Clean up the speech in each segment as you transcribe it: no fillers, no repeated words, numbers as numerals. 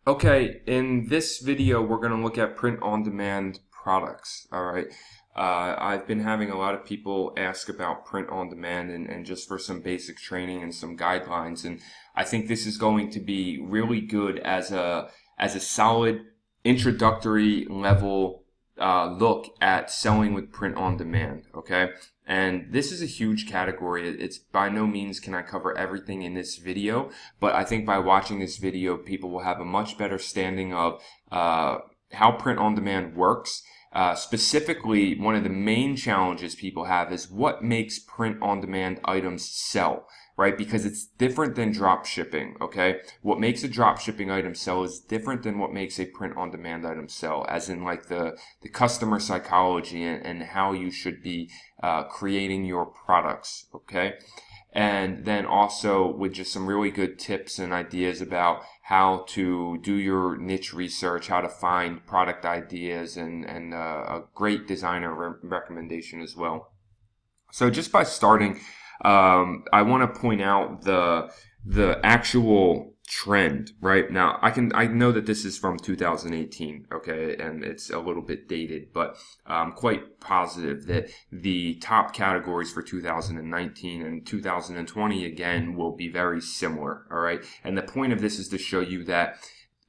Okay, in this video, we're going to look at print-on-demand products. All right. I've been having a lot of people ask about print-on-demand and just for some basic training and some guidelines. And I think this is going to be really good as a solid introductory level look at selling with print-on-demand. Okay. And this is a huge category. It's by no means can I cover everything in this video, but I think by watching this video, people will have a much better standing of how print on demand works. Specifically, one of the main challenges people have is what makes print on demand items sell, right? Because it's different than drop shipping, okay? What makes a drop shipping item sell is different than what makes a print on demand item sell, as in like the customer psychology and how you should be creating your products, okay? And then also with just some really good tips and ideas about how to do your niche research, how to find product ideas, and a great designer recommendation as well. So just by starting, I want to point out the actual trend right now. I know that this is from 2018, okay, and it's a little bit dated, but I'm quite positive that the top categories for 2019 and 2020 again will be very similar. All right, and the point of this is to show you that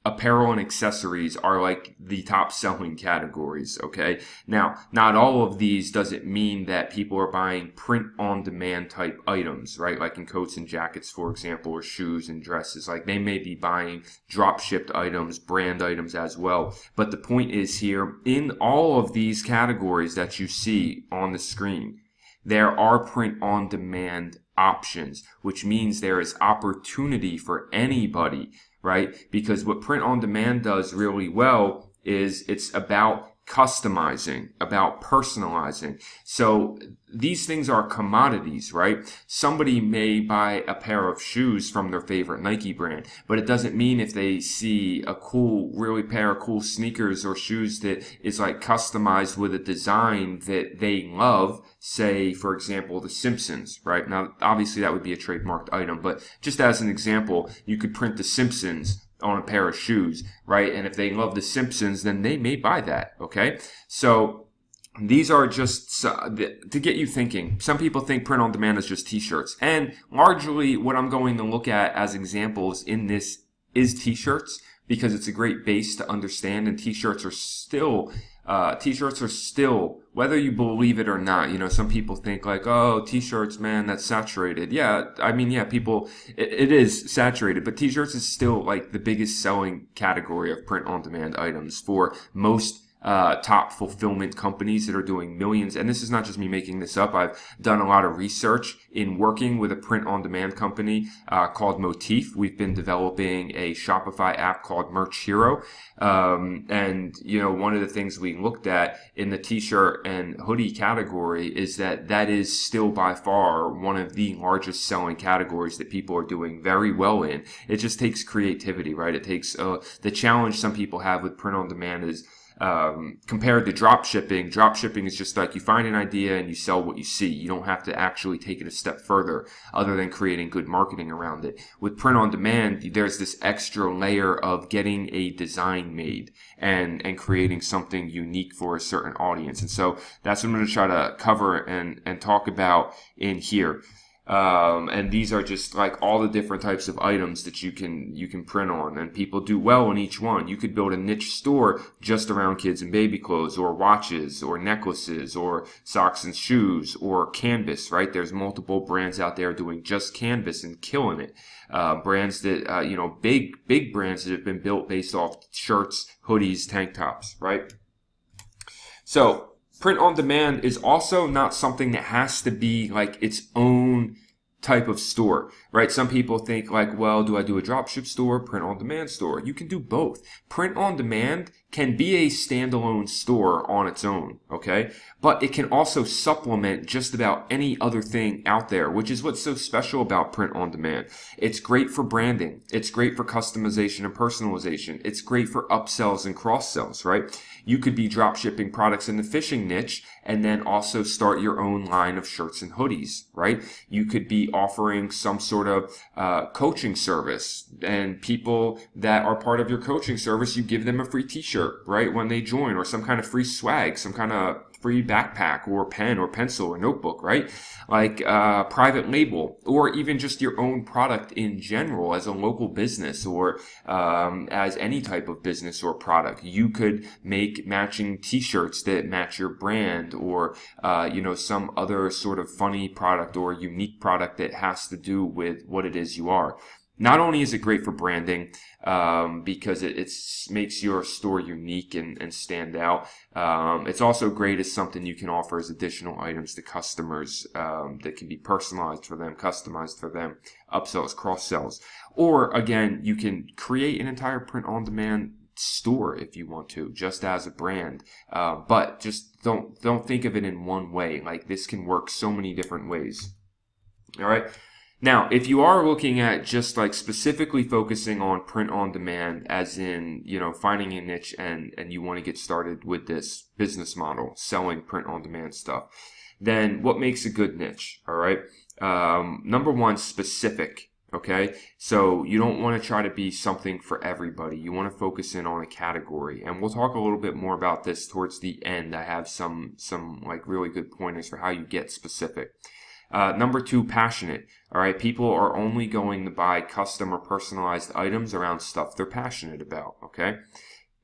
apparel and accessories are like the top selling categories, okay? Now, not all of these doesn't mean that people are buying print on demand type items, right? Like in coats and jackets, for example, or shoes and dresses. Like they may be buying drop shipped items, brand items as well. But the point is here, in all of these categories that you see on the screen, there are print on demand options, which means there is opportunity for anybody, right? Because what print on demand does really well is it's about customizing, about personalizing. So these things are commodities, right? Somebody may buy a pair of shoes from their favorite Nike brand, but it doesn't mean if they see a cool, really pair of cool sneakers or shoes that is like customized with a design that they love, say, for example, The Simpsons, right? Now, obviously that would be a trademarked item, but just as an example, you could print The Simpsons on a pair of shoes, right? And if they love The Simpsons, then they may buy that, okay? So these are just to get you thinking. Some people think print on demand is just t-shirts. And largely what I'm going to look at as examples in this is t-shirts because it's a great base to understand, and t-shirts are still, whether you believe it or not, you know, some people think like, oh, t-shirts, man, that's saturated. Yeah, I mean, yeah, it is saturated, but t-shirts is still like the biggest selling category of print on demand items for most top fulfillment companies that are doing millions. And this is not just me making this up. I've done a lot of research in working with a print-on-demand company called Motif. We've been developing a Shopify app called Merch Hero. And, you know, one of the things we looked at in the t-shirt and hoodie category is that is still by far one of the largest selling categories that people are doing very well in. It just takes creativity, right? It takes the challenge some people have with print-on-demand is compared to drop shipping is just like you find an idea and you sell what you see. You don't have to actually take it a step further other than creating good marketing around it. With print on demand, there's this extra layer of getting a design made and creating something unique for a certain audience. And so that's what I'm going to try to cover and talk about in here. And these are just like all the different types of items that you can print on, and people do well in each one. You could build a niche store just around kids and baby clothes or watches or necklaces or socks and shoes or canvas, right? There's multiple brands out there doing just canvas and killing it. Brands that, you know, big brands that have been built based off shirts, hoodies, tank tops, right? So print on demand is also not something that has to be like its own type of store, right? Some people think like, well, do I do a dropship store, print on demand store? You can do both. Print on demand can be a standalone store on its own, okay? But it can also supplement just about any other thing out there, which is what's so special about print on demand. It's great for branding. It's great for customization and personalization. It's great for upsells and cross sells, right? You could be drop shipping products in the fishing niche and then also start your own line of shirts and hoodies, right? You could be offering some sort sort of coaching service, and people that are part of your coaching service, you give them a free t-shirt, right, when they join, or some kind of free swag, some kind of free backpack or pen or pencil or notebook, right? Like private label, or even just your own product in general as a local business, or as any type of business or product. You could make matching t-shirts that match your brand, or some other sort of funny product or unique product that has to do with what it is you are. Not only is it great for branding, because it makes your store unique and stand out, it's also great as something you can offer as additional items to customers that can be personalized for them, customized for them, upsells, cross-sells. Or, again, you can create an entire print-on-demand store if you want to, just as a brand, but just don't think of it in one way. Like, this can work so many different ways. All right. Now, if you are looking at just like specifically focusing on print on demand, as in, finding a niche and you want to get started with this business model, selling print on demand stuff, then what makes a good niche? All right. Number one, specific. Okay. So you don't want to try to be something for everybody. You want to focus in on a category, and we'll talk a little bit more about this towards the end. I have some like really good pointers for how you get specific. Number two, passionate. All right. People are only going to buy custom or personalized items around stuff they're passionate about. Okay.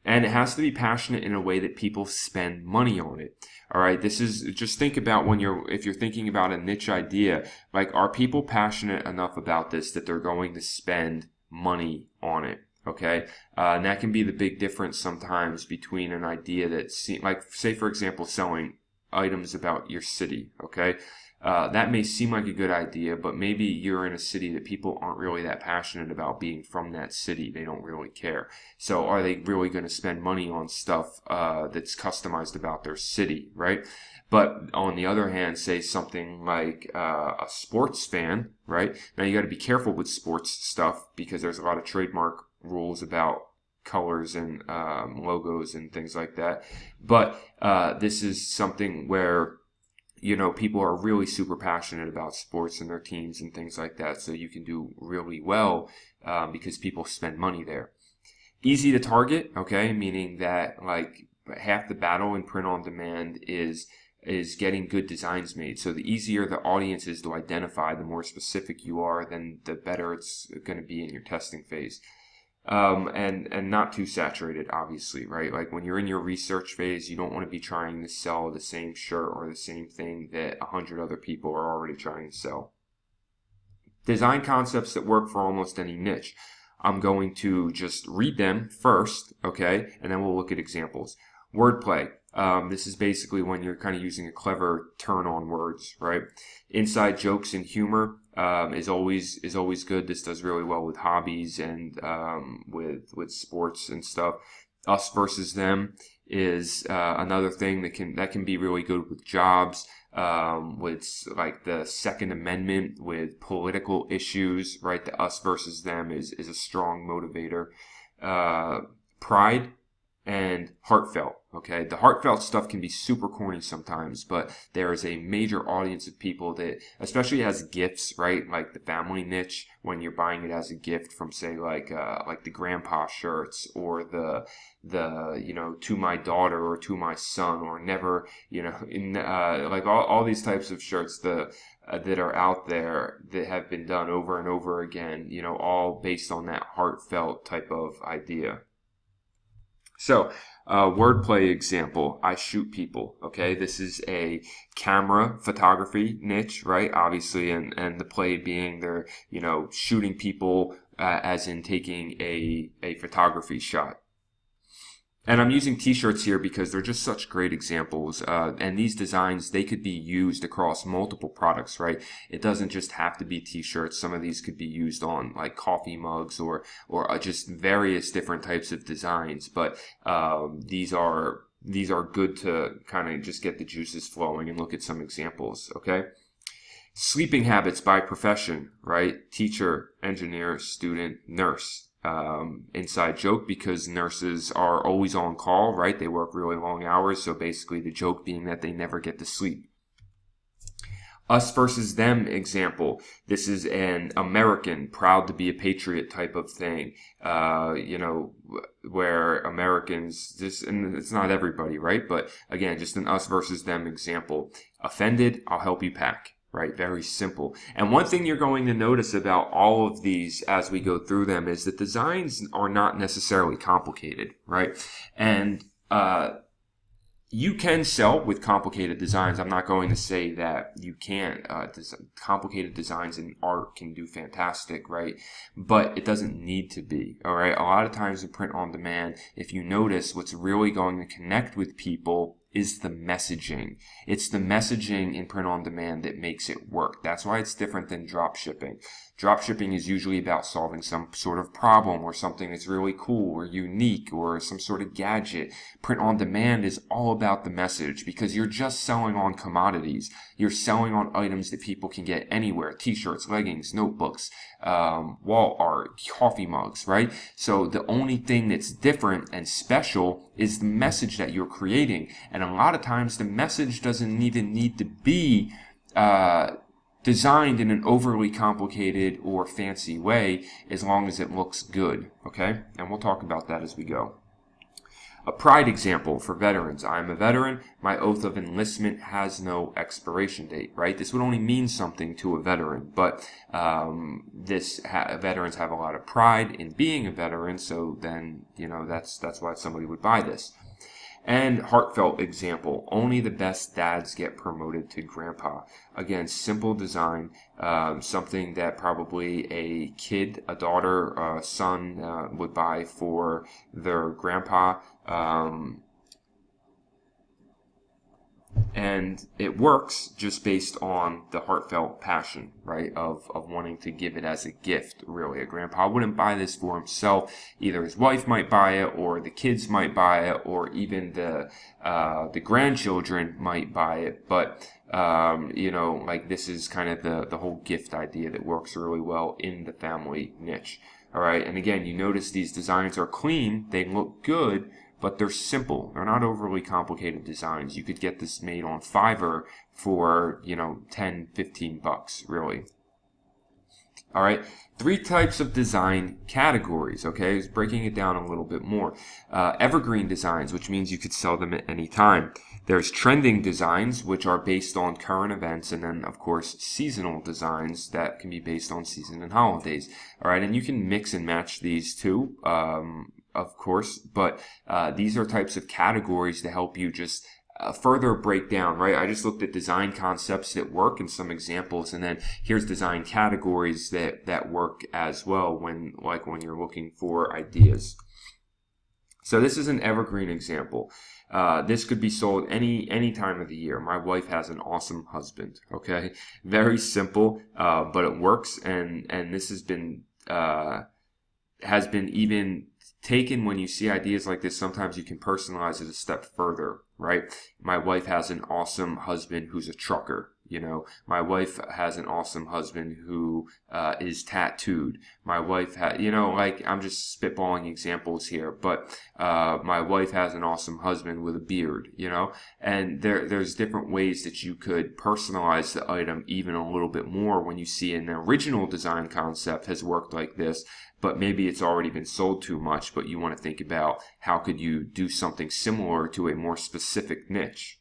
And it has to be passionate in a way that people spend money on it. All right. This is, just think about if you're thinking about a niche idea, like, are people passionate enough about this that they're going to spend money on it? Okay. And that can be the big difference sometimes between an idea that, like, say, for example, selling items about your city. Okay. That may seem like a good idea, but maybe you're in a city that people aren't really that passionate about being from that city. They don't really care. So are they really going to spend money on stuff that's customized about their city, right? But on the other hand, say something like a sports fan, right? Now you got to be careful with sports stuff because there's a lot of trademark rules about colors and logos and things like that. But this is something where people are really super passionate about sports and their teams and things like that. So you can do really well because people spend money there. Easy to target, okay? Meaning that, like, half the battle in print on demand is getting good designs made. So the easier the audience is to identify, the more specific you are, then the better it's going to be in your testing phase. And not too saturated, obviously, right? Like, when you're in your research phase, you don't want to be trying to sell the same shirt or the same thing that 100 other people are already trying to sell. Design concepts that work for almost any niche. I'm going to just read them first, okay? And then we'll look at examples. Wordplay. This is basically when you're kind of using a clever turn on words, right? Inside jokes and humor is always good. This does really well with hobbies and with sports and stuff. Us versus them is another thing that can be really good with jobs, with like the Second Amendment, with political issues, right? The us versus them is a strong motivator. Pride and heartfelt. Okay, the heartfelt stuff can be super corny sometimes, but there is a major audience of people that, especially as gifts, right? Like the family niche, when you're buying it as a gift from, say, like the grandpa shirts, or the to my daughter or to my son, or never, like all these types of shirts that are out there that have been done over and over again, all based on that heartfelt type of idea. So, wordplay example, I shoot people, okay? This is a camera photography niche, right? Obviously, and the play being they're, shooting people as in taking a photography shot. And I'm using t-shirts here because they're just such great examples. And these designs, they could be used across multiple products, right? It doesn't just have to be t-shirts. Some of these could be used on like coffee mugs or just various different types of designs. But these are good to kind of just get the juices flowing and look at some examples, okay? Sleeping habits by profession, right? Teacher, engineer, student, nurse. Inside joke, because nurses are always on call, right? They work really long hours. So basically the joke being that they never get to sleep. Us versus them example. This is an American, proud to be a patriot type of thing. You know, where Americans, and it's not everybody, right? But again, just an us versus them example. Offended, I'll help you pack. Right? Very simple. And one thing you're going to notice about all of these as we go through them is that designs are not necessarily complicated, right? And, you can sell with complicated designs. I'm not going to say that you can't. Complicated designs in art can do fantastic, right? But it doesn't need to be, all right? A lot of times in print on demand, if you notice, what's really going to connect with people is the messaging. It's the messaging in print on demand that makes it work. That's why it's different than drop shipping. Drop shipping is usually about solving some sort of problem or something that's really cool or unique or some sort of gadget. Print on demand is all about the message because you're just selling on commodities. You're selling on items that people can get anywhere. T-shirts, leggings, notebooks, wall art, coffee mugs, right? So the only thing that's different and special is the message that you're creating. And a lot of times the message doesn't even need to be designed in an overly complicated or fancy way as long as it looks good, okay? And we'll talk about that as we go. A pride example for veterans. I am a veteran. My oath of enlistment has no expiration date, right? This would only mean something to a veteran, but veterans have a lot of pride in being a veteran, so then, you know, that's why somebody would buy this. And heartfelt example, only the best dads get promoted to grandpa. Again, simple design, something that probably a kid, a daughter, a son would buy for their grandpa. And it works just based on the heartfelt passion, right, of wanting to give it as a gift, really. A grandpa wouldn't buy this for himself. Either his wife might buy it, or the kids might buy it, or even the grandchildren might buy it. But, you know, like this is kind of the whole gift idea that works really well in the family niche. All right, and again, you notice these designs are clean, they look good, but they're simple. They're not overly complicated designs. You could get this made on Fiverr for, you know, 10, 15 bucks, really. All right, 3 types of design categories, okay? It's breaking it down a little bit more. Evergreen designs, which means you could sell them at any time. There's trending designs, which are based on current events, and then, of course, seasonal designs that can be based on season and holidays. All right, and you can mix and match these two, of course, but these are types of categories to help you just further break down, right? I just looked at design concepts that work and some examples, and then here's design categories that work as well when you're looking for ideas. So this is an evergreen example. This could be sold any time of the year. My wife has an awesome husband, okay? Very simple, but it works, and this has been even taken. When you see ideas like this, sometimes you can personalize it a step further, right? My wife has an awesome husband who's a trucker. You know, my wife has an awesome husband who is tattooed. My wife you know, like, I'm just spitballing examples here, but my wife has an awesome husband with a beard, you know, and there's different ways that you could personalize the item even a little bit more when you see an original design concept has worked like this, but maybe it's already been sold too much, but you want to think about how could you do something similar to a more specific niche.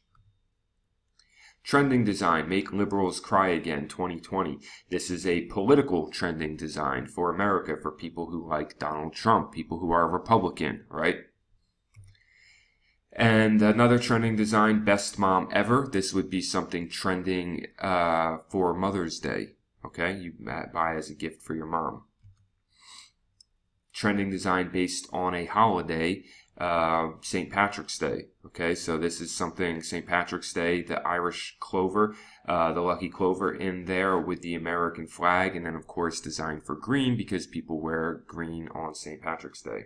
Trending design, Make Liberals Cry Again 2020. This is a political trending design for America, for people who like Donald Trump, people who are Republican, right? And another trending design, Best Mom Ever. This would be something trending for Mother's Day, okay? You buy as a gift for your mom. Trending design based on a holiday, St. Patrick's Day. Okay, so this is something, St. Patrick's Day, the Irish clover, the lucky clover in there with the American flag, and then of course designed for green because people wear green on St. Patrick's Day.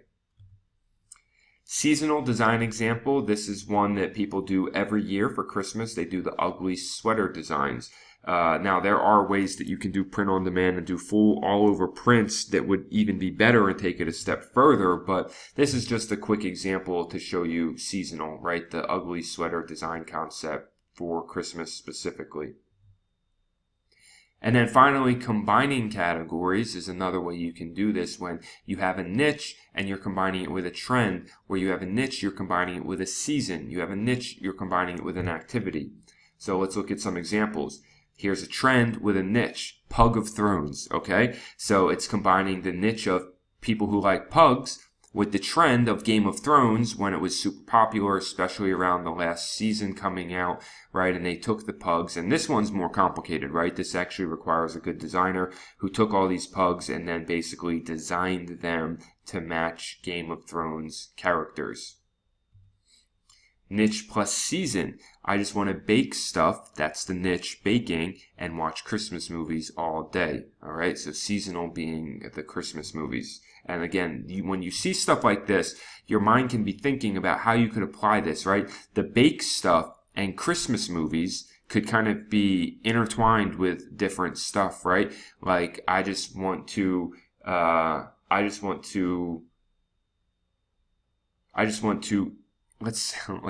Seasonal design example, this is one that people do every year for Christmas. They do the ugly sweater designs. Now, there are ways that you can do print on demand and do full all over prints that would even be better and take it a step further, but this is just a quick example to show you seasonal, right? The ugly sweater design concept for Christmas specifically. And then finally, combining categories is another way you can do this when you have a niche and you're combining it with a trend, where you have a niche, you're combining it with a season. You have a niche, you're combining it with an activity. So let's look at some examples. Here's a trend with a niche, Pug of Thrones, okay? So it's combining the niche of people who like pugs with the trend of Game of Thrones when it was super popular, especially around the last season coming out, right? And they took the pugs, and this one's more complicated, right? This actually requires a good designer who took all these pugs and then basically designed them to match Game of Thrones characters. Niche plus season. I just want to bake stuff. That's the niche, baking, and watch Christmas movies all day. All right. So seasonal being the Christmas movies. And again, when you see stuff like this, your mind can be thinking about how you could apply this, right? The bake stuff and Christmas movies could kind of be intertwined with different stuff, right? Like I just want to let's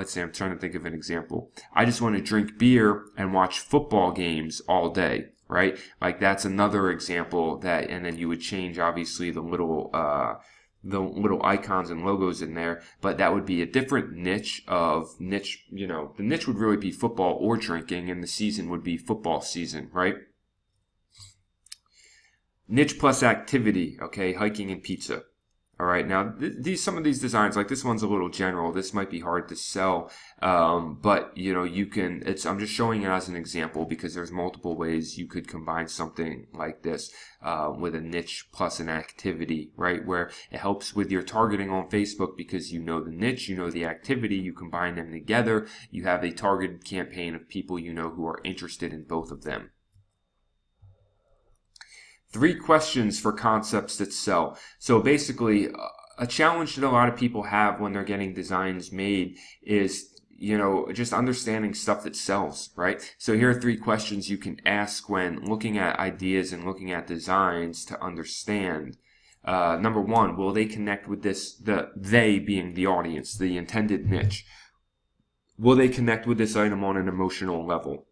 say I'm trying to think of an example. I just want to drink beer and watch football games all day, right? Like that's another example that, and then you would change obviously the little icons and logos in there, but that would be a different niche, you know, the niche would really be football or drinking, and the season would be football season, right? Niche plus activity, okay, hiking and pizza. All right, now some of these designs, like this one's a little general. This might be hard to sell, but you know you can. I'm just showing it as an example because there's multiple ways you could combine something like this with a niche plus an activity, right? Where it helps with your targeting on Facebook because you know the niche, you know the activity, you combine them together. You have a targeted campaign of people you know who are interested in both of them. 3 questions for concepts that sell. So basically, a challenge that a lot of people have when they're getting designs made is, you know, just understanding stuff that sells, right? So here are 3 questions you can ask when looking at ideas and looking at designs to understand. Number 1, will they connect with this, they being the audience, the intended niche? Will they connect with this item on an emotional level?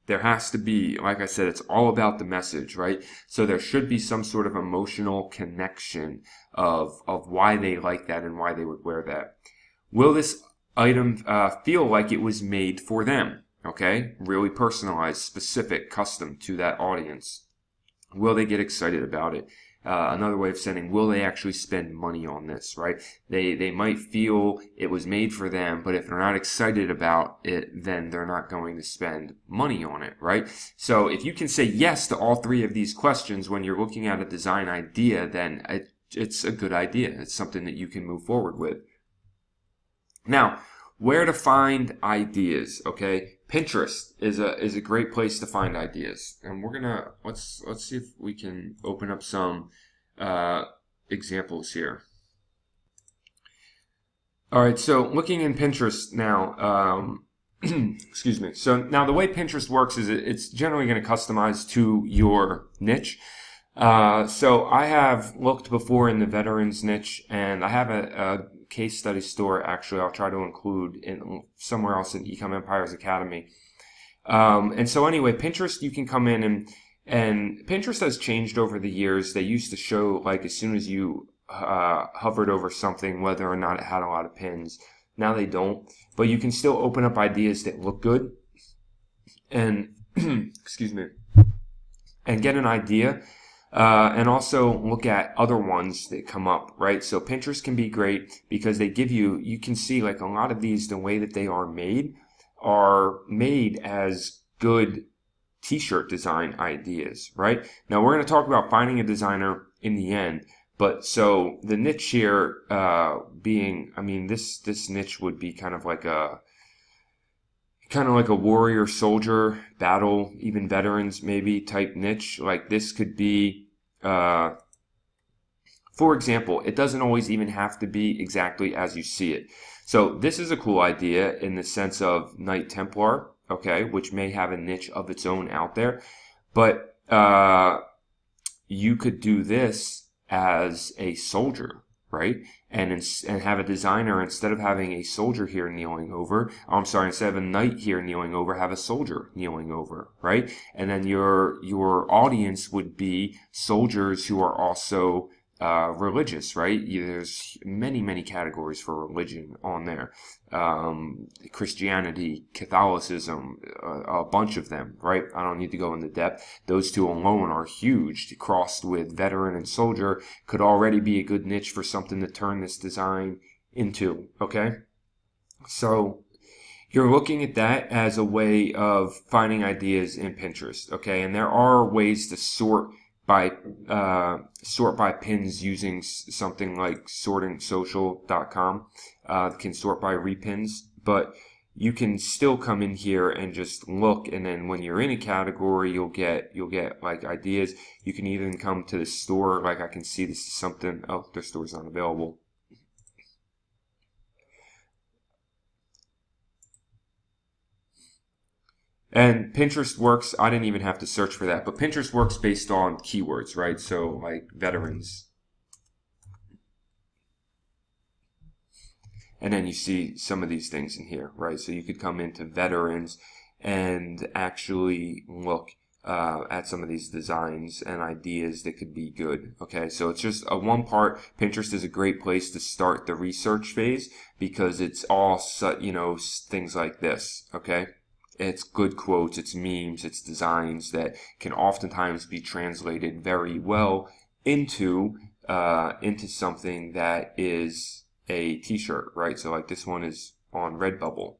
There has to be, like I said, it's all about the message, right? So there should be some sort of emotional connection of why they like that and why they would wear that. Will this item feel like it was made for them? Okay, really personalized, specific, custom to that audience. Will they get excited about it? Another way of saying, will they actually spend money on this, right? They might feel it was made for them, but if they're not excited about it, then they're not going to spend money on it, right? So if you can say yes to all 3 of these questions when you're looking at a design idea, then it's a good idea. It's something that you can move forward with. Now, where to find ideas, okay? Pinterest is a great place to find ideas. And we're gonna, let's see if we can open up some examples here. All right, so looking in Pinterest now, excuse me. So now the way Pinterest works is it's generally going to customize to your niche. So I have looked before in the veterans niche, and I have a case study store. Actually, I'll try to include in somewhere else in Ecom Empires Academy. And so anyway, Pinterest, you can come in and Pinterest has changed over the years. They used to show like as soon as you hovered over something whether or not it had a lot of pins. Now they don't, but you can still open up ideas that look good and excuse me, and get an idea. And also look at other ones that come up, right? So Pinterest can be great because they give you can see like a lot of these, the way that they are made as good t-shirt design ideas, right? Now we're going to talk about finding a designer in the end, but so the niche here being, I mean, this niche would be kind of like a warrior soldier battle, even veterans maybe type niche. Like this could be, for example, it doesn't always even have to be exactly as you see it. So this is a cool idea in the sense of Knight Templar, okay, which may have a niche of its own out there, but you could do this as a soldier, right? And have a designer, instead of having a soldier here kneeling over, instead of a knight here kneeling over, have a soldier kneeling over, right? And then your audience would be soldiers who are also religious, right? There's many categories for religion on there. Christianity, Catholicism, a bunch of them, right? I don't need to go into depth. Those two alone are huge. Crossed with veteran and soldier could already be a good niche for something to turn this design into, okay? So you're looking at that as a way of finding ideas in Pinterest, okay? And there are ways to sort by pins using something like sortingsocial.com. Can sort by repins, but you can still come in here and just look, and then when you're in a category, you'll get like ideas. You can even come to the store, like I can see this is something, oh, their store's not available. And Pinterest works, I didn't even have to search for that, but Pinterest works based on keywords, right? So like veterans. And then you see some of these things in here, right? So you could come into veterans and actually look at some of these designs and ideas that could be good. Okay, so it's just a one part. Pinterest is a great place to start the research phase because it's all, things like this. Okay. It's good quotes, it's memes, it's designs that can oftentimes be translated very well into something that is a t-shirt, right? So like this one is on Redbubble.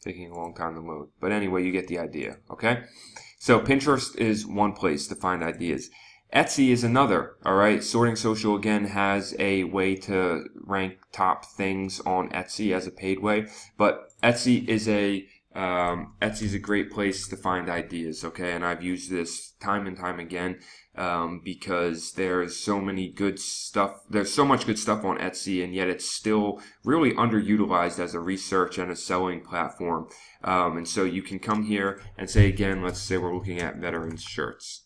Taking a long time to load. But anyway, you get the idea, okay? So Pinterest is one place to find ideas. Etsy is another, all right? Sorting Social, again, has a way to rank top things on Etsy as a paid way. But Etsy is a great place to find ideas, okay? And I've used this time and time again because there's so many good stuff. There's so much good stuff on Etsy, and yet it's still really underutilized as a research and a selling platform. And so you can come here and say, again, let's say we're looking at veterans shirts.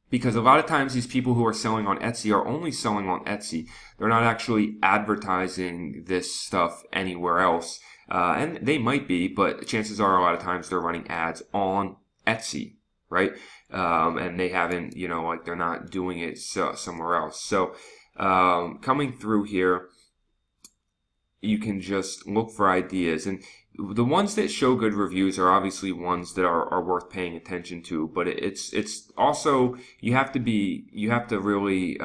Because a lot of times these people who are selling on Etsy are only selling on Etsy. They're not actually advertising this stuff anywhere else. And they might be, but chances are a lot of times they're running ads on Etsy, right? And they haven't, they're not doing it somewhere else. So coming through here, you can just look for ideas. And the ones that show good reviews are obviously ones that are worth paying attention to, but it's also, you have to really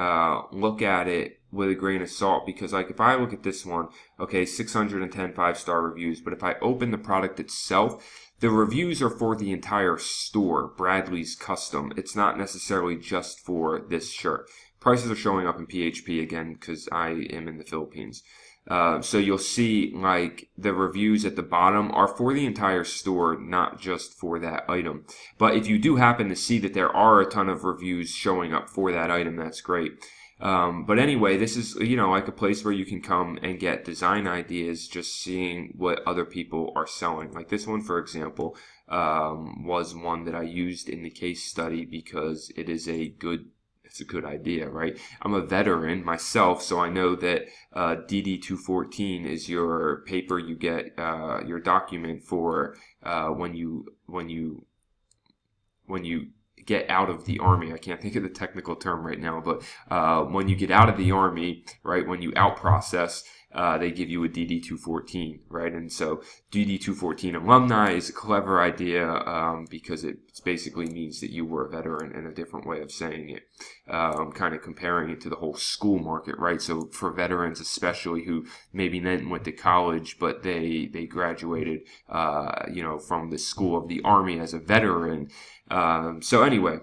look at it with a grain of salt, because like if I look at this one, okay, 610 5-star reviews, but if I open the product itself, the reviews are for the entire store, Bradley's Custom. It's not necessarily just for this shirt. Prices are showing up in PHP again because I am in the Philippines. So you'll see like the reviews at the bottom are for the entire store, not just for that item. But if you do happen to see that there are a ton of reviews showing up for that item, that's great. But anyway, this is, like a place where you can come and get design ideas, just seeing what other people are selling. Like this one, for example, was one that I used in the case study because it's a good idea, right? I'm a veteran myself, so I know that DD-214 is your paper you get, your document for when you get out of the Army. I can't think of the technical term right now, but when you get out of the Army, right, when you out process, they give you a DD-214, right? And so DD-214 alumni is a clever idea because it basically means that you were a veteran, in a different way of saying it, kind of comparing it to the whole school market, right? So for veterans especially who maybe then went to college, but they graduated, from the school of the Army as a veteran. So anyway,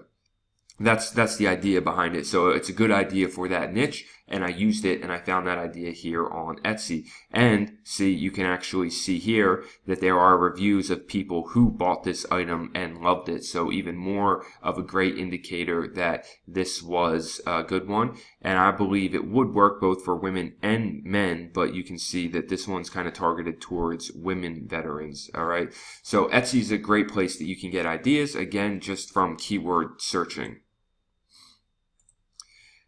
that's the idea behind it. So it's a good idea for that niche, and I used it, and I found that idea here on Etsy. And see, you can actually see here that there are reviews of people who bought this item and loved it. So even more of a great indicator that this was a good one. And I believe it would work both for women and men, but you can see that this one's kind of targeted towards women veterans. All right. So Etsy is a great place that you can get ideas, again, just from keyword searching.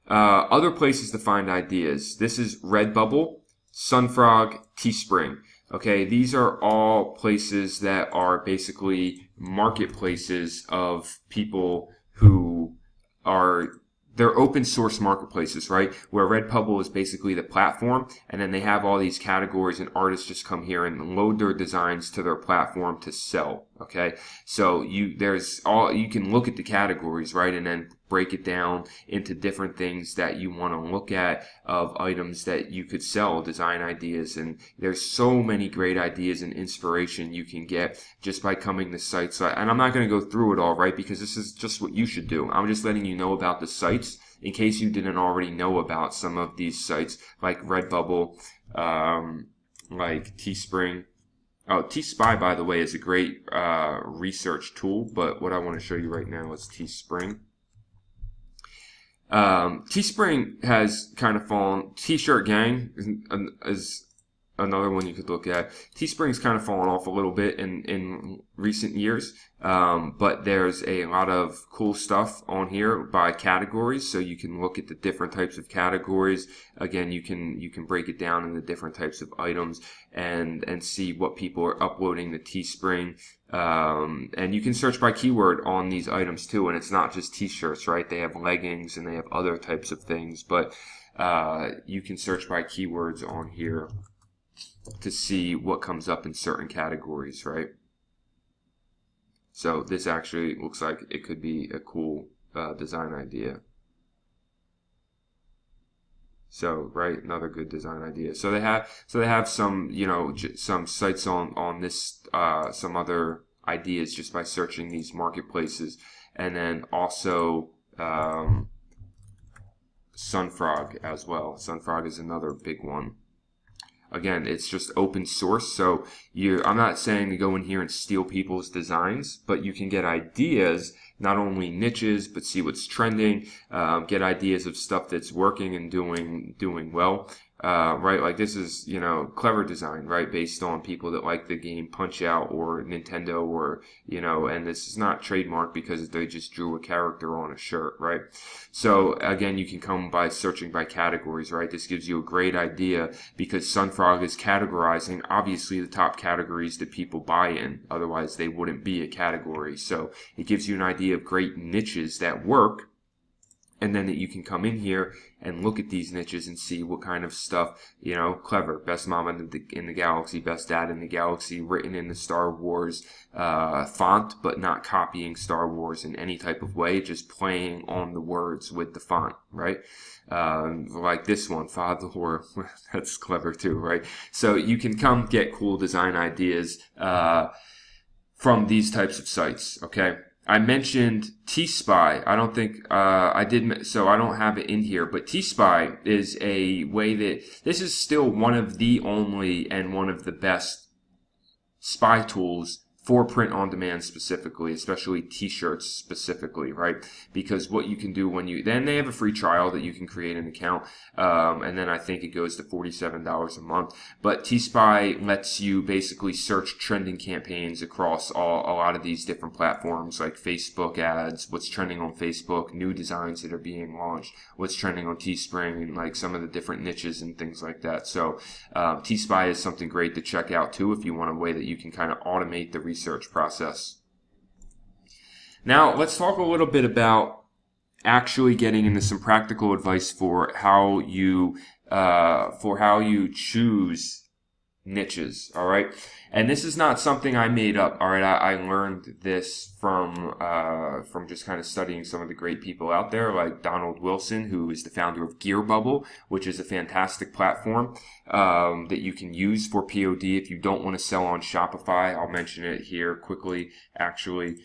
Other places to find ideas. This is Redbubble, Sunfrog, Teespring. Okay, these are all places that are basically marketplaces of people who are, they're open source marketplaces, right? Where Redbubble is basically the platform, and then they have all these categories, and artists just come here and load their designs to their platform to sell. Okay, so you can look at the categories, right, and then break it down into different things that you want to look at of items that you could sell, design ideas, and there's so many great ideas and inspiration you can get just by coming to sites. And I'm not going to go through it all, right, because this is just what you should do. I'm just letting you know about the sites in case you didn't already know about some of these sites like Redbubble, like Teespring. Oh, T-Spy, by the way, is a great research tool, but what I want to show you right now is Teespring. Teespring has kind of fallen. T-Shirt Gang is another one you could look at. Teespring's kind of fallen off a little bit in recent years, but there's a lot of cool stuff on here by categories, so you can look at the different types of categories. Again, you can break it down into different types of items and see what people are uploading to Teespring. And you can search by keyword on these items too, and it's not just t-shirts, right? They have leggings and they have other types of things, but you can search by keywords on here to see what comes up in certain categories, right? So this actually looks like it could be a cool design idea. So, right, another good design idea. So they have some, you know, some sites on this, some other ideas just by searching these marketplaces, and then also Sunfrog as well. Sunfrog is another big one. Again, it's just open source, so I'm not saying to go in here and steal people's designs, but you can get ideas, not only niches, but see what's trending, get ideas of stuff that's working and doing well. Right, like this is, you know, clever design, right, based on people that like the game Punch-Out or Nintendo, or, you know, and this is not trademarked because they just drew a character on a shirt, right? So again, you can come by searching by categories, right? This gives you a great idea because Sunfrog is categorizing obviously the top categories that people buy in, otherwise they wouldn't be a category. So it gives you an idea of great niches that work, and then that you can come in here and look at these niches and see what kind of stuff, you know, clever. Best mom in the galaxy, best dad in the galaxy, written in the Star Wars font, but not copying Star Wars in any type of way, just playing on the words with the font, right? Like this one, Father, that's clever too, right? So you can come get cool design ideas from these types of sites, okay? I mentioned T-Spy. I don't think I did, so I don't have it in here. But T-Spy is a way that this is still one of the only and one of the best spy tools for print on demand specifically, especially t-shirts specifically, right? Because what you can do then they have a free trial that you can create an account, and then I think it goes to $47 a month. But T-Spy lets you basically search trending campaigns across a lot of these different platforms, like Facebook ads, what's trending on Facebook, new designs that are being launched, what's trending on Teespring, and like some of the different niches and things like that. So T-Spy is something great to check out too if you want a way that you can kind of automate the research process. Now let's talk a little bit about actually getting into some practical advice for how you choose niches. All right, and this is not something I made up. All right, I learned this from just kind of studying some of the great people out there, like Donald Wilson, who is the founder of Gearbubble, which is a fantastic platform that you can use for POD if you don't want to sell on Shopify. I'll mention it here quickly, actually.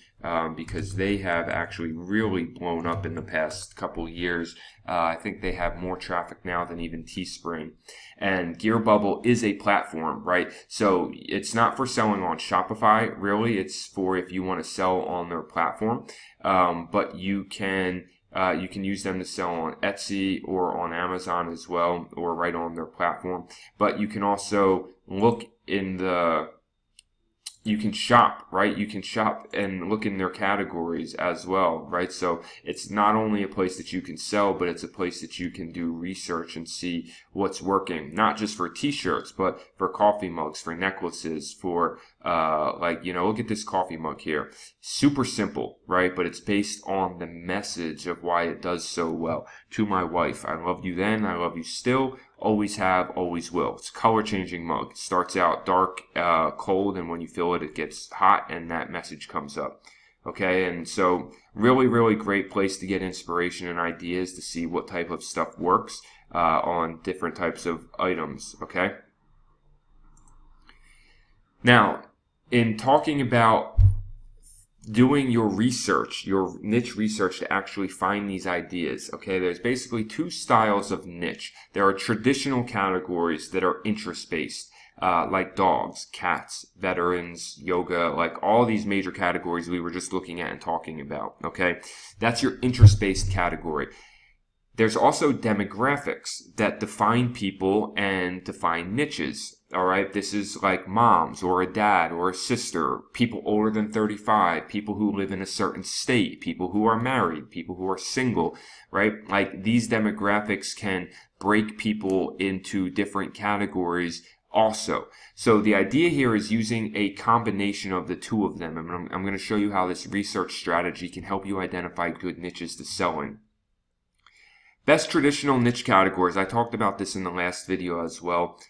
because they have actually really blown up in the past couple years. I think they have more traffic now than even Teespring. And Gear Bubble is a platform, right? So it's not for selling on Shopify, really. It's for if you want to sell on their platform. But you can use them to sell on Etsy or on Amazon as well, or right on their platform. But you can also look in you can shop, right? You can shop and look in their categories as well, right? So it's not only a place that you can sell, but it's a place that you can do research and see what's working, not just for t-shirts, but for coffee mugs, for necklaces, for look at this coffee mug here. Super simple, right? But it's based on the message of why it does so well. To my wife, I loved you then, I love you still. Always have, always will. It's a color changing mug. It starts out dark, cold, and when you fill it, it gets hot, and that message comes up. Okay, and so really, really great place to get inspiration and ideas to see what type of stuff works on different types of items. Okay. Now, in talking about doing your research, your niche research to actually find these ideas. Okay, there's basically two styles of niche. There are traditional categories that are interest-based, like dogs, cats, veterans, yoga, like all these major categories we were just looking at and talking about. Okay, that's your interest-based category. There's also demographics that define people and define niches. All right, this is like moms or a dad or a sister, people older than 35, people who live in a certain state, people who are married, people who are single, right? Like these demographics can break people into different categories also. So the idea here is using a combination of the two of them. And I'm going to show you how this research strategy can help you identify good niches to sell in. Best traditional niche categories. I talked about this in the last video as well.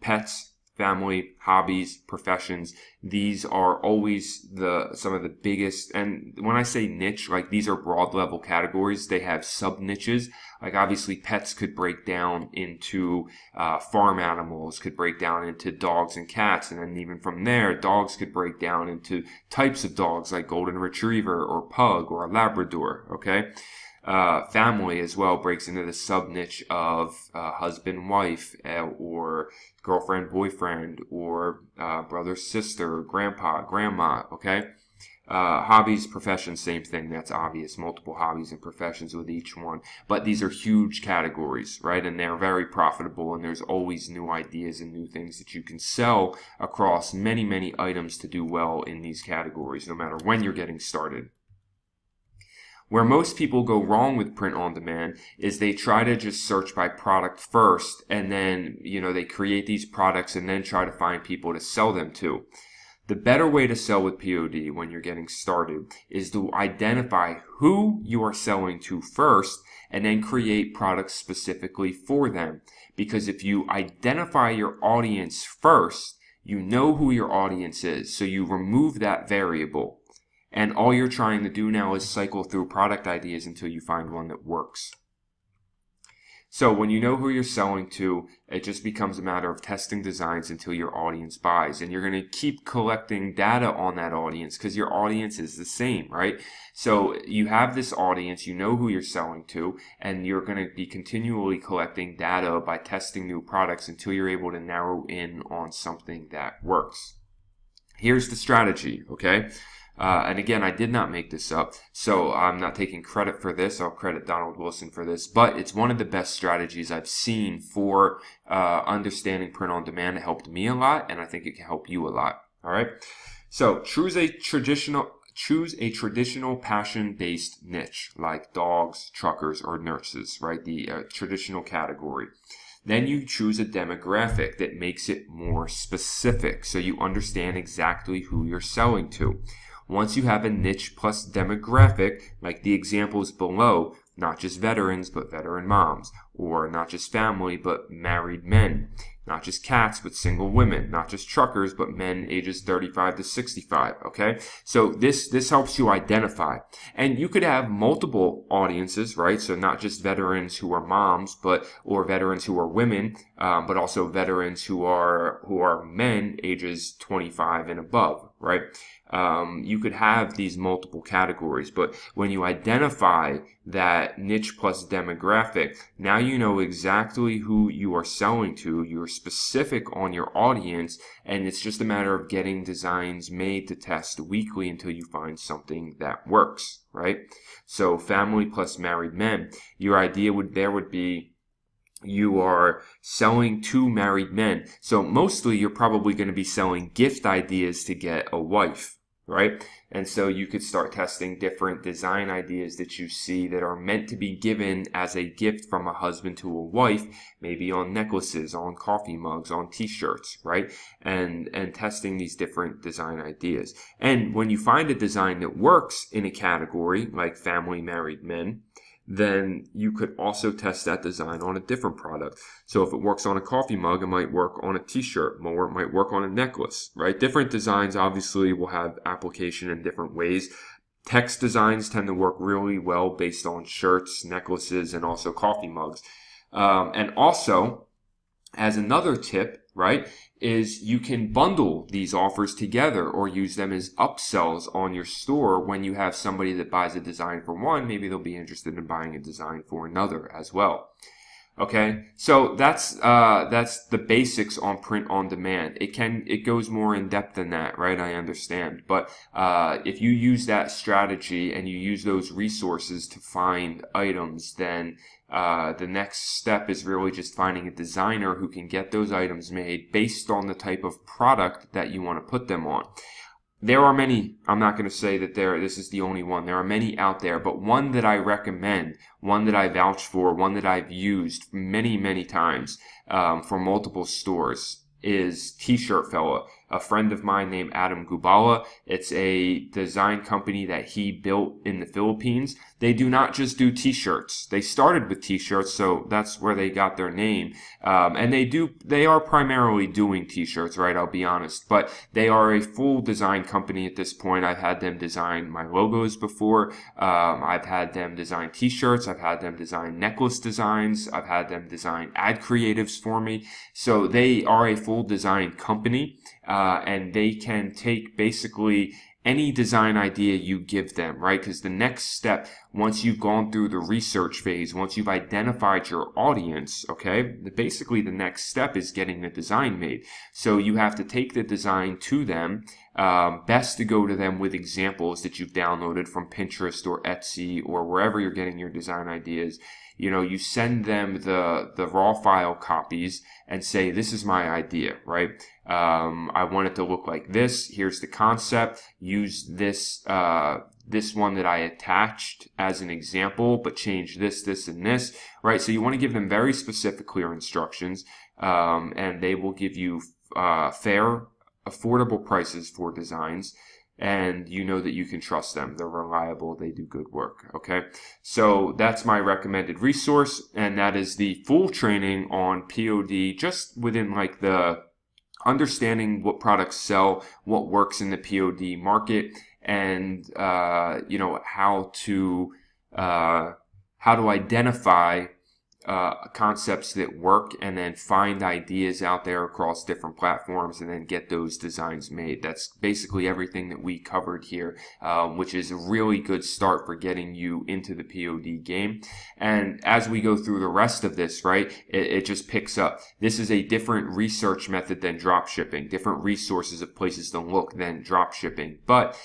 Pets, family, hobbies, professions. These are always some of the biggest. And when I say niche, like these are broad level categories. They have sub niches. Like obviously pets could break down into farm animals, could break down into dogs and cats. And then even from there, dogs could break down into types of dogs like golden retriever or pug or a Labrador. Okay. Family as well breaks into the sub niche of husband, wife, or girlfriend, boyfriend, or brother, sister, grandpa, grandma. Okay. Hobbies, professions, same thing. That's obvious. Multiple hobbies and professions with each one. But these are huge categories, right? And they're very profitable, and there's always new ideas and new things that you can sell across many, many items to do well in these categories, no matter when you're getting started. Where most people go wrong with print on demand is they try to just search by product first, and then, they create these products and then try to find people to sell them to. The better way to sell with POD when you're getting started is to identify who you are selling to first and then create products specifically for them. Because if you identify your audience first, you know who your audience is, so you remove that variable. And all you're trying to do now is cycle through product ideas until you find one that works. So when you know who you're selling to, it just becomes a matter of testing designs until your audience buys. And you're going to keep collecting data on that audience because your audience is the same, right? So you have this audience, you know who you're selling to, and you're going to be continually collecting data by testing new products until you're able to narrow in on something that works. Here's the strategy, okay? And again, I did not make this up, so I'm not taking credit for this. I'll credit Donald Wilson for this, but it's one of the best strategies I've seen for understanding print on demand. It helped me a lot, and I think it can help you a lot. All right, so choose a traditional passion-based niche like dogs, truckers, or nurses. Right, the traditional category. Then you choose a demographic that makes it more specific, so you understand exactly who you're selling to. Once you have a niche plus demographic, like the examples below, not just veterans, but veteran moms, or not just family, but married men, not just cats, but single women, not just truckers, but men ages 35 to 65, okay? So this helps you identify. And you could have multiple audiences, right? So not just veterans who are moms, or veterans who are women, but also veterans who are men ages 25 and above, right? You could have these multiple categories, but when you identify that niche plus demographic, now you know exactly who you are selling to. You're specific on your audience, and it's just a matter of getting designs made to test weekly until you find something that works, right? So family plus married men, your idea would be you are selling to married men. So mostly you're probably going to be selling gift ideas to get a wife, right? And so you could start testing different design ideas that you see that are meant to be given as a gift from a husband to a wife, maybe on necklaces, on coffee mugs, on t-shirts, right? And testing these different design ideas. And when you find a design that works in a category like family married men, then you could also test that design on a different product. So if it works on a coffee mug, it might work on a t-shirt, or it might work on a necklace, right? Different designs obviously will have application in different ways. Text designs tend to work really well based on shirts, necklaces, and also coffee mugs. And also, as another tip, right, is you can bundle these offers together or use them as upsells on your store. When you have somebody that buys a design for one, maybe they'll be interested in buying a design for another as well. Okay, so that's the basics on print on demand. It goes more in depth than that, right? I understand, but if you use that strategy and you use those resources to find items, then the next step is really just finding a designer who can get those items made based on the type of product that you want to put them on. There are many. I'm not going to say that this is the only one. There are many out there, but one that I recommend, one that I vouch for, one that I've used many, many times for multiple stores is T-Shirt Fella. A friend of mine named Adam Guballa. It's a design company that he built in the Philippines. They do not just do t-shirts. They started with t-shirts, so that's where they got their name. And they are primarily doing t-shirts, right? I'll be honest. But they are a full design company at this point. I've had them design my logos before. I've had them design t-shirts. I've had them design necklace designs. I've had them design ad creatives for me. So they are a full design company. And they can take basically any design idea you give them, right? Because the next step, once you've gone through the research phase, once you've identified your audience, okay, basically the next step is getting the design made. So you have to take the design to them. Best to go to them with examples that you've downloaded from Pinterest or Etsy or wherever you're getting your design ideas. You know, you send them the raw file copies and say, this is my idea, right? I want it to look like this. Here's the concept. Use this one that I attached as an example, but change this, and this, right? So you want to give them very specific, clear instructions, and they will give you fair, affordable prices for designs. And you know that you can trust them. They're reliable. They do good work. Okay. So that's my recommended resource. And that is the full training on POD, just within like the understanding what products sell, what works in the POD market, and, you know, how to identify concepts that work, and then find ideas out there across different platforms, and then get those designs made. That's basically everything that we covered here, which is a really good start for getting you into the POD game. And as we go through the rest of this, right, it just picks up. This is a different research method than dropshipping, different resources of places to look than dropshipping. But,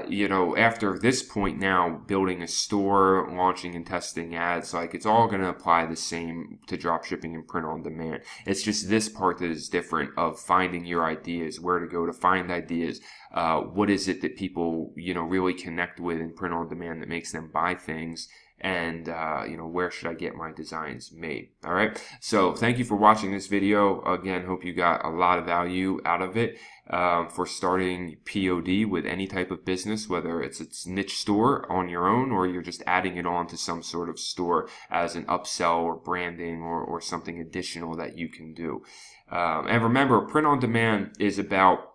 you know, after this point now, building a store, launching and testing ads, like it's all going to apply the same to dropshipping and print on demand. It's just this part that is different, of finding your ideas, where to go to find ideas. What is it that people, you know, really connect with in print on demand that makes them buy things? And, you know, where should I get my designs made? All right. So thank you for watching this video. Again, hope you got a lot of value out of it, for starting POD with any type of business, whether it's niche store on your own, or you're just adding it on to some sort of store as an upsell or branding or something additional that you can do. And remember, print on demand is about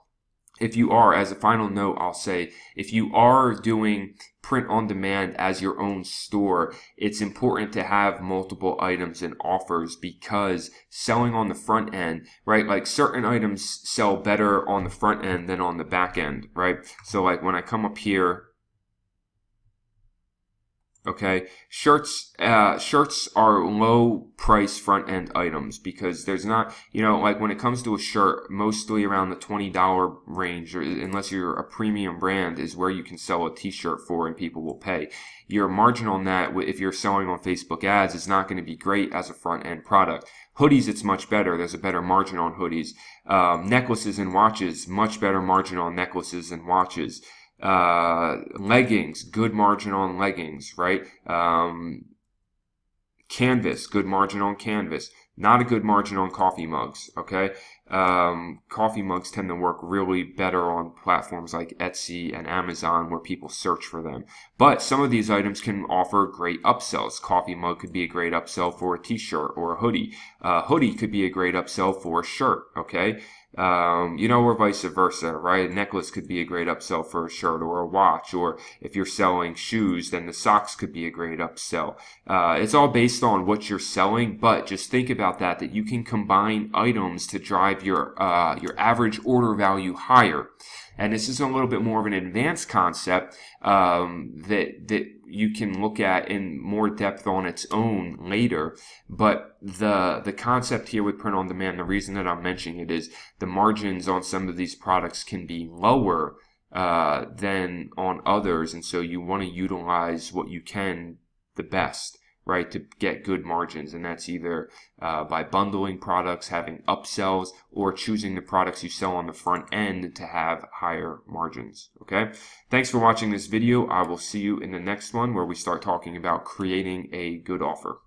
if you are, as a final note, I'll say, if you are doing print on demand as your own store, it's important to have multiple items and offers, because selling on the front end, right? Like certain items sell better on the front end than on the back end, right? So like when I come up here, okay, shirts are low price front end items, because there's not, like when it comes to a shirt, mostly around the $20 range, or unless you're a premium brand, is where you can sell a t-shirt for and people will pay. Your margin on that, if you're selling on Facebook ads, is not going to be great as a front end product. Hoodies, it's much better. There's a better margin on hoodies. Necklaces and watches, much better margin on necklaces and watches. Leggings, good margin on leggings, right? Canvas, good margin on canvas. Not a good margin on coffee mugs, okay? Coffee mugs tend to work really better on platforms like Etsy and Amazon, where people search for them. But some of these items can offer great upsells. Coffee mug could be a great upsell for a t-shirt or a hoodie. Hoodie could be a great upsell for a shirt, okay? Or vice versa, right? A necklace could be a great upsell for a shirt or a watch, or if you're selling shoes, then the socks could be a great upsell. It's all based on what you're selling, but just think about that you can combine items to drive your average order value higher. And this is a little bit more of an advanced concept that you can look at in more depth on its own later. But the concept here with print on demand, the reason that I'm mentioning it is the margins on some of these products can be lower than on others, and so you want to utilize what you can the best, right, to get good margins. And that's either by bundling products, having upsells, or choosing the products you sell on the front end to have higher margins. Okay, thanks for watching this video. I will see you in the next one, where we start talking about creating a good offer.